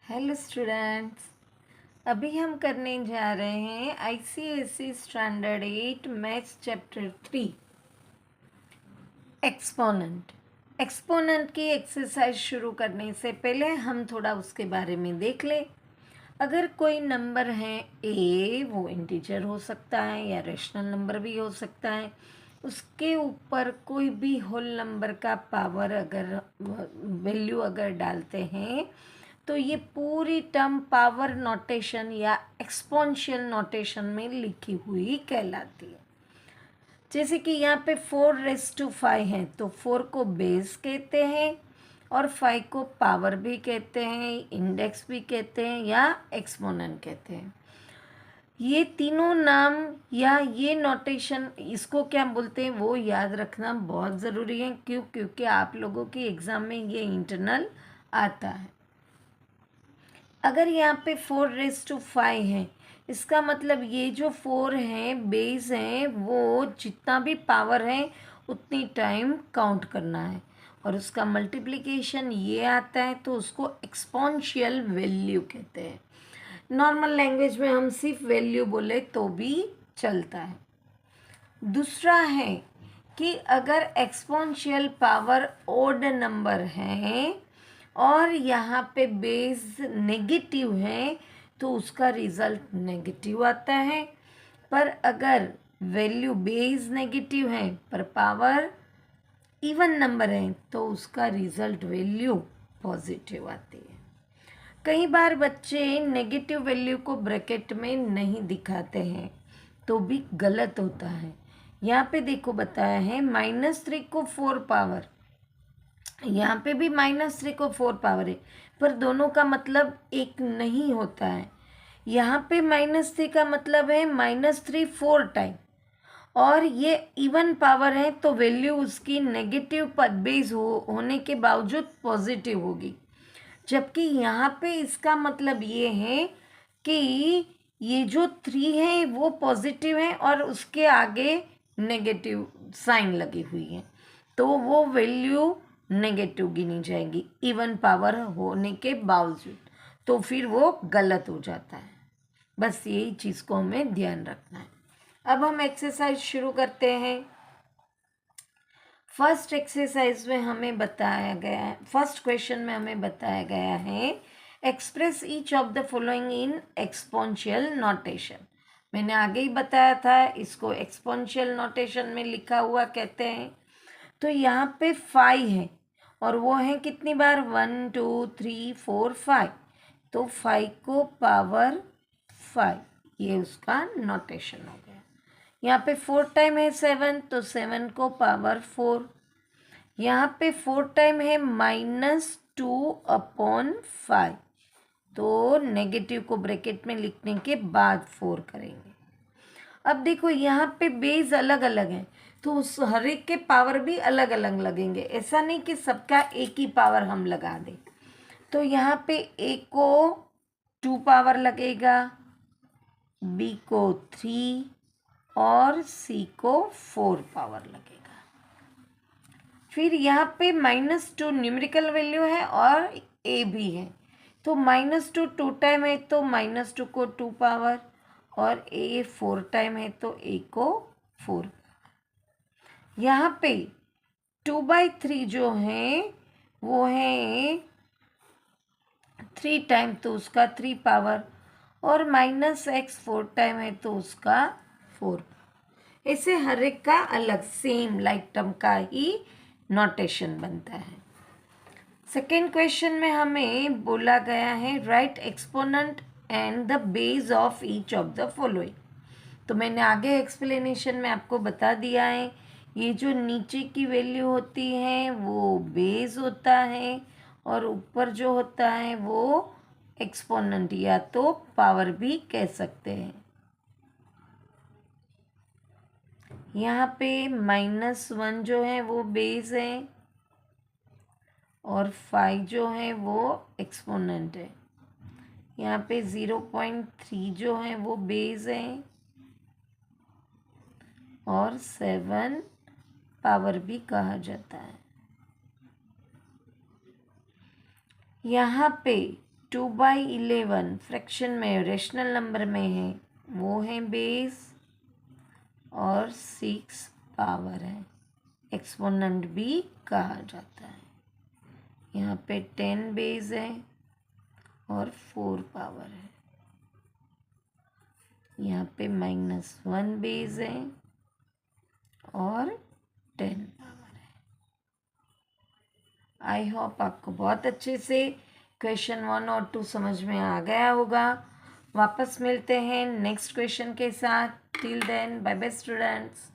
Hello students, अभी हम करने जा रहे हैं ICSE standard 8 maths chapter 3 exponent. Exponent की एक्सरसाइज शुरू करने से पहले हम थोड़ा उसके बारे में देख लें। अगर कोई नंबर है ए, वो इंटीजर हो सकता है या रेशनल नंबर भी हो सकता है। उसके ऊपर कोई भी होल नंबर का पावर अगर वैल्यू अगर डालते हैं तो ये पूरी टर्म पावर नोटेशन या एक्सपोनेंशियल नोटेशन में लिखी हुई कहलाती है। जैसे कि यहाँ पे 4⁵ है तो 4 को बेस कहते हैं और 5 को पावर भी कहते हैं, इंडेक्स भी कहते हैं या एक्सपोनेंट कहते हैं। ये तीनों नाम या ये नोटेशन इसको क्या बोलते हैं वो याद रखना बहुत ज़रूरी है। क्योंकि आप लोगों के एग्ज़ाम में ये इंटरनल आता है। अगर यहाँ पे 4⁵ है, इसका मतलब ये जो 4 है बेस है वो जितना भी पावर है उतनी टाइम काउंट करना है और उसका मल्टीप्लिकेशन ये आता है तो उसको एक्सपोनेंशियल वैल्यू कहते हैं। नॉर्मल लैंग्वेज में हम सिर्फ वैल्यू बोले तो भी चलता है। दूसरा है कि अगर एक्सपोनेंशियल पावर ओड नंबर है और यहाँ पे बेस नेगेटिव है तो उसका रिजल्ट नेगेटिव आता है। पर अगर वैल्यू बेस नेगेटिव है पर पावर इवन नंबर है तो उसका रिजल्ट वैल्यू पॉजिटिव आती है। कई बार बच्चे नेगेटिव वैल्यू को ब्रैकेट में नहीं दिखाते हैं तो भी गलत होता है। यहाँ पे देखो बताया है -3 को 4 पावर, यहाँ पे भी -3 को 4 पावर है पर दोनों का मतलब एक नहीं होता है। यहाँ पे -3 का मतलब है -3 4 टाइम और ये इवन पावर है तो वैल्यू उसकी नेगेटिव पर बेस होने के बावजूद पॉजिटिव होगी। जबकि यहाँ पे इसका मतलब ये है कि ये जो 3 है वो पॉजिटिव है और उसके आगे नेगेटिव साइन लगी हुई है तो वो वैल्यू नेगेटिव गिनी जाएगी इवन पावर होने के बावजूद, तो फिर वो गलत हो जाता है। बस यही चीज़ को हमें ध्यान रखना है। अब हम एक्सरसाइज शुरू करते हैं। फर्स्ट एक्सरसाइज में हमें बताया गया है, फर्स्ट क्वेश्चन में हमें बताया गया है express each of the following in exponential notation. मैंने आगे ही बताया था इसको एक्सपोनेंशियल नोटेशन में लिखा हुआ कहते हैं। तो यहाँ पे 5 है और वो है कितनी बार 1 2 3 4 5, तो 5 को पावर 5 ये उसका नोटेशन हो गया। यहाँ पे 4 टाइम है 7 तो 7 को पावर 4। यहाँ पे 4 टाइम है -2/5 तो नेगेटिव को ब्रैकेट में लिखने के बाद 4 करेंगे। अब देखो यहाँ पे बेस अलग अलग है तो उस हर एक के पावर भी अलग अलग लगेंगे। ऐसा नहीं कि सबका एक ही पावर हम लगा दें। तो यहाँ पे ए को 2 पावर लगेगा, बी को 3 और सी को 4 पावर लगेगा। फिर यहाँ पे -2 न्यूमेरिकल वैल्यू है और ए भी है तो -2 2 टाइम है तो -2 को 2 पावर और ए 4 टाइम है तो ए को 4। यहाँ पे 2/3 जो है वो है 3 टाइम तो उसका 3 पावर और -x 4 टाइम है तो उसका 4। ऐसे हर एक का अलग सेम लाइक टर्म का ही नोटेशन बनता है। सेकेंड क्वेश्चन में हमें बोला गया है right exponent and the base of each of the following. तो मैंने आगे एक्सप्लेनेशन में आपको बता दिया है ये जो नीचे की वैल्यू होती है वो बेस होता है और ऊपर जो होता है वो एक्सपोनेंट या तो पावर भी कह सकते हैं। यहाँ पे -1 जो है वो बेस है और 5 जो है वो एक्सपोनेंट है। यहाँ पे 0.3 जो है वो बेस है और 7 पावर भी कहा जाता है। यहाँ पे 2/11 फ्रैक्शन में रेशनल नंबर में है, वो है बेस और 6 पावर है, एक्सपोनेंट भी कहा जाता है। यहाँ पे 10 बेस है और 4 पावर है। यहाँ पे -1 बेस है और 10 पावर है। आई होप आपको बहुत अच्छे से क्वेश्चन 1 और 2 समझ में आ गया होगा। वापस मिलते हैं नेक्स्ट क्वेश्चन के साथ। Till then bye bye students.